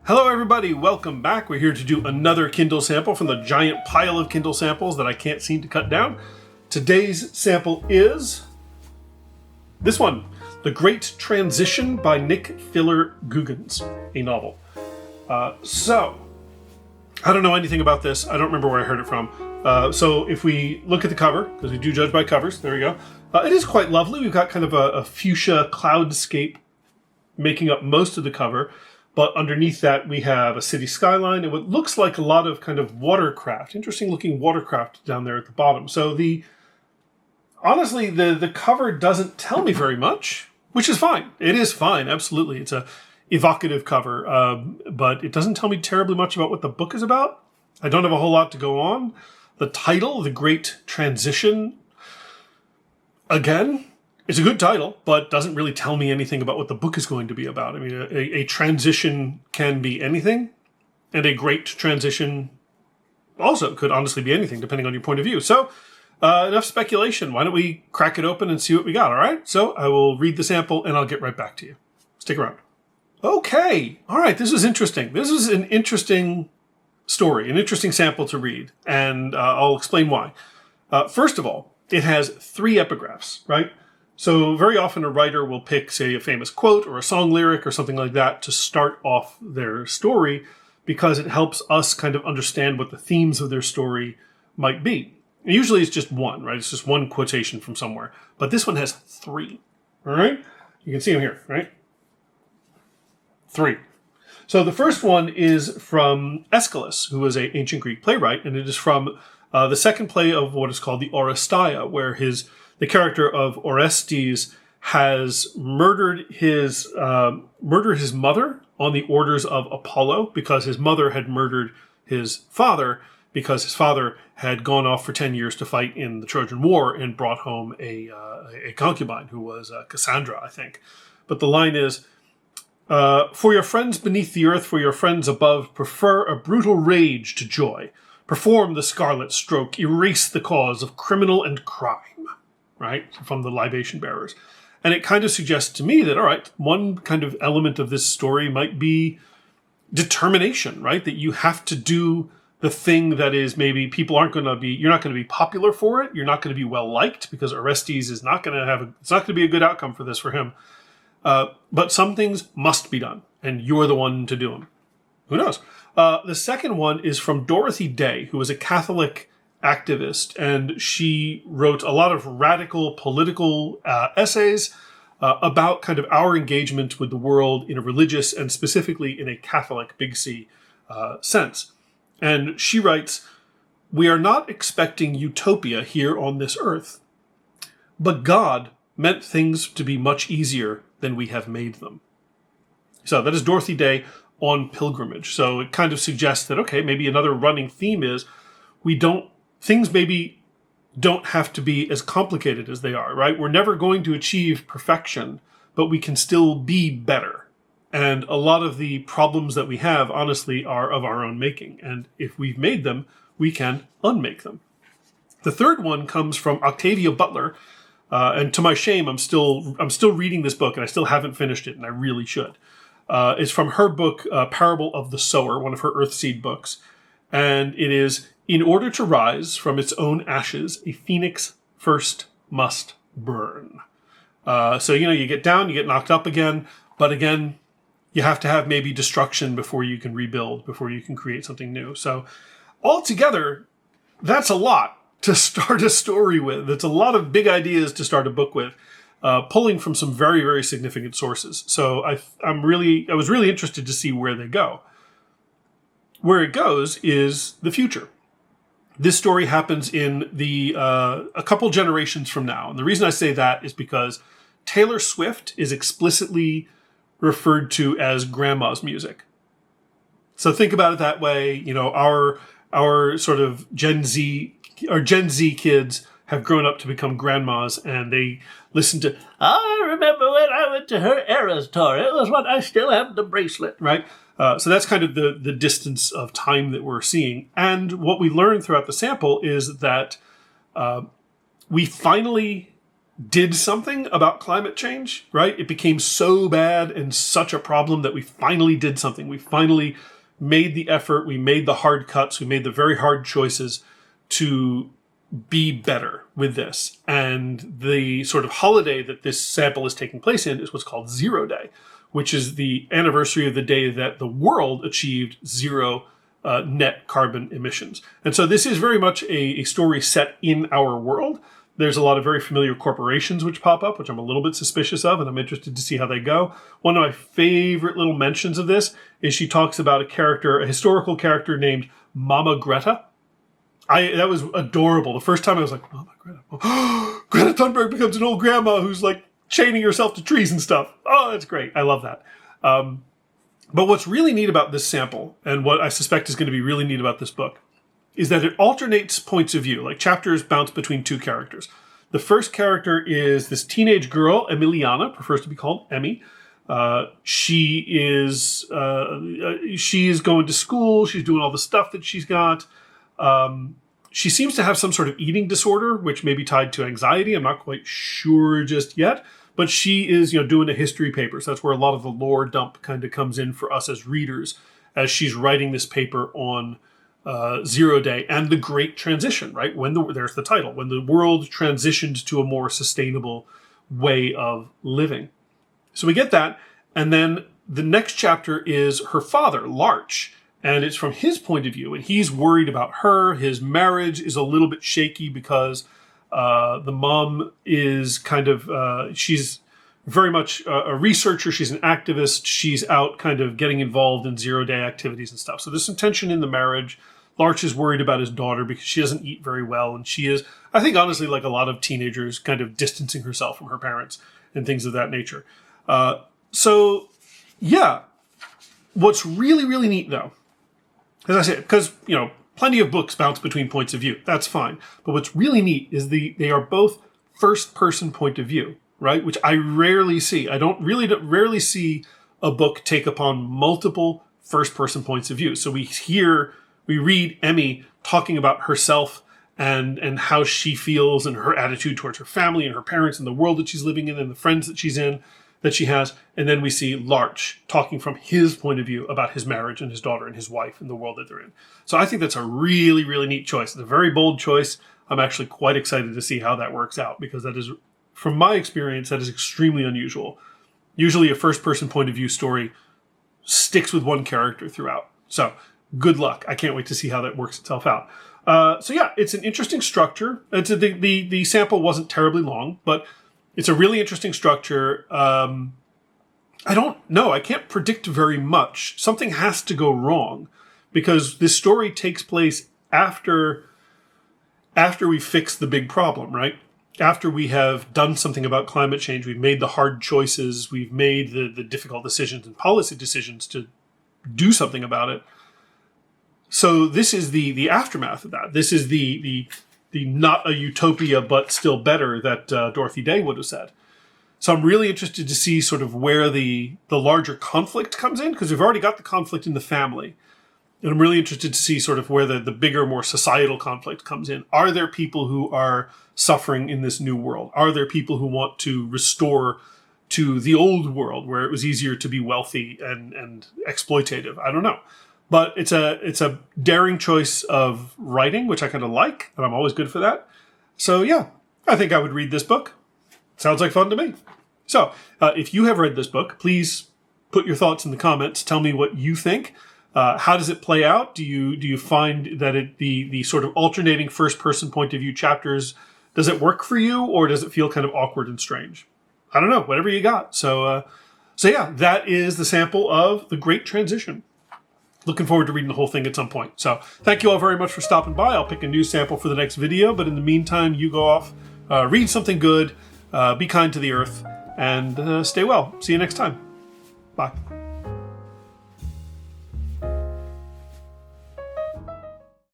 Hello everybody, welcome back. We're here to do another Kindle sample from the giant pile of Kindle samples that I can't seem to cut down. Today's sample is this one, The Great Transition by Nick Fuller Googins, a novel. So, I don't know anything about this. I don't remember where I heard it from. So if we look at the cover, because we do judge by covers, there we go. It is quite lovely. We've got kind of a fuchsia cloudscape making up most of the cover. But underneath that, we have a city skyline and what looks like a lot of kind of watercraft, interesting looking watercraft down there at the bottom. So honestly, the cover doesn't tell me very much, which is fine. It is fine, absolutely. It's a evocative cover, but it doesn't tell me terribly much about what the book is about. I don't have a whole lot to go on. The title, The Great Transition, again, it's a good title, but doesn't really tell me anything about what the book is going to be about. I mean, a transition can be anything, and a great transition also could honestly be anything, depending on your point of view. So, enough speculation. Why don't we crack it open and see what we got, all right? So, I will read the sample, and I'll get right back to you. Stick around. Okay, all right, this is interesting. This is an interesting story, an interesting sample to read, and I'll explain why. First of all, it has 3 epigraphs, right? So very often a writer will pick, say, a famous quote or a song lyric or something like that to start off their story because it helps us kind of understand what the themes of their story might be. And usually it's just one, right? It's just one quotation from somewhere. But this one has 3, all right? You can see them here, right? 3. So the first one is from Aeschylus, who was an ancient Greek playwright, and it is from the second play of what is called the Oresteia, where the character of Orestes has murdered his mother on the orders of Apollo because his mother had murdered his father because his father had gone off for 10 years to fight in the Trojan War and brought home a concubine who was Cassandra, I think. But the line is, for your friends beneath the earth, for your friends above, prefer a brutal rage to joy. Perform the scarlet stroke, erase the cause of criminal and crime. Right, from the libation bearers. And it kind of suggests to me that, all right, one kind of element of this story might be determination, right? That you have to do the thing that is maybe people aren't going to be, you're not going to be popular for it. You're not going to be well liked because Orestes is not going to it's not going to be a good outcome for this for him. But some things must be done and you're the one to do them. Who knows? The second one is from Dorothy Day, who was a Catholic activist, and she wrote a lot of radical political essays about kind of our engagement with the world in a religious and specifically in a Catholic, big C, sense. And she writes, "We are not expecting utopia here on this earth, but God meant things to be much easier than we have made them." So that is Dorothy Day on pilgrimage. So it kind of suggests that, okay, maybe another running theme is things maybe don't have to be as complicated as they are, right? We're never going to achieve perfection, but we can still be better. And a lot of the problems that we have, honestly, are of our own making. And if we've made them, we can unmake them. The third one comes from Octavia Butler. And to my shame, I'm still reading this book, and I still haven't finished it, and I really should. It's from her book, Parable of the Sower, one of her Earthseed books. And it is, "In order to rise from its own ashes, a phoenix first must burn." So, you get down, you get knocked up again, but again, you have to have maybe destruction before you can rebuild, before you can create something new. So altogether, that's a lot to start a story with. It's a lot of big ideas to start a book with, pulling from some very, very significant sources. So I was really interested to see where they go. Where it goes is the future. This story happens in a couple generations from now. And the reason I say that is because Taylor Swift is explicitly referred to as grandma's music. So think about it that way. Our sort of Gen Z kids have grown up to become grandmas, and they listen to, "I remember when I went to her Eras tour. It was when I still have the bracelet," right? So that's kind of the distance of time that we're seeing. And what we learn throughout the sample is that we finally did something about climate change, right? It became so bad and such a problem that we finally did something. We finally made the effort, we made the hard cuts, we made the very hard choices to be better with this. And the sort of holiday that this sample is taking place in is what's called Zero Day, which is the anniversary of the day that the world achieved zero net carbon emissions. And so this is very much a story set in our world. There's a lot of very familiar corporations which pop up, which I'm a little bit suspicious of, and I'm interested to see how they go. One of my favorite little mentions of this is she talks about a historical character named Mama Greta. That was adorable. The first time I was like, Mama Greta. Greta Thunberg becomes an old grandma who's like chaining herself to trees and stuff. Oh, that's great. I love that. But what's really neat about this sample, and what I suspect is going to be really neat about this book, is that it alternates points of view. Like chapters bounce between two characters. The first character is this teenage girl, Emiliana, prefers to be called Emmy. She is going to school. She's doing all the stuff that she's got. She seems to have some sort of eating disorder, which may be tied to anxiety. I'm not quite sure just yet. But she is, doing a history paper. So that's where a lot of the lore dump kind of comes in for us as readers, as she's writing this paper on Zero Day and the Great Transition, right? There's the title, when the world transitioned to a more sustainable way of living. So we get that, and then the next chapter is her father, Larch, and it's from his point of view, and he's worried about her. His marriage is a little bit shaky because the mom is kind of, she's very much a researcher. She's an activist. She's out kind of getting involved in zero-day activities and stuff. So there's some tension in the marriage. Larch is worried about his daughter because she doesn't eat very well. And she is, I think, honestly, like a lot of teenagers, kind of distancing herself from her parents and things of that nature. So, yeah. What's really, really neat, though, as I said, because, plenty of books bounce between points of view. That's fine. But what's really neat is they are both first-person point of view, right? Which I rarely see. I rarely see a book take upon multiple first-person points of view. So we read Emmy talking about herself and how she feels and her attitude towards her family and her parents and the world that she's living in and the friends that she's in, that she has. And then we see Larch talking from his point of view about his marriage and his daughter and his wife and the world that they're in. So I think that's a really, really neat choice. It's a very bold choice. I'm actually quite excited to see how that works out, because that is, from my experience, that is extremely unusual. Usually a first-person point of view story sticks with one character throughout. So good luck. I can't wait to see how that works itself out. So yeah, it's an interesting structure. The sample wasn't terribly long, but it's a really interesting structure. I don't know. I can't predict very much. Something has to go wrong, because this story takes place after we fix the big problem, right? After we have done something about climate change, we've made the hard choices, we've made the difficult decisions and policy decisions to do something about it. So this is the aftermath of that. This is the not a utopia, but still better that Dorothy Day would have said. So I'm really interested to see sort of where the larger conflict comes in, because we've already got the conflict in the family. And I'm really interested to see sort of where the bigger, more societal conflict comes in. Are there people who are suffering in this new world? Are there people who want to restore to the old world where it was easier to be wealthy and exploitative? I don't know. But it's a daring choice of writing, which I kind of like, and I'm always good for that. So yeah, I think I would read this book. Sounds like fun to me. So if you have read this book, please put your thoughts in the comments. Tell me what you think. How does it play out? Do you find that the sort of alternating first-person point of view chapters, does it work for you, or does it feel kind of awkward and strange? I don't know. Whatever you got. So yeah, that is the sample of The Great Transition. Looking forward to reading the whole thing at some point. So thank you all very much for stopping by. I'll pick a new sample for the next video, but in the meantime, you go off, read something good, be kind to the earth, and stay well. See you next time. Bye.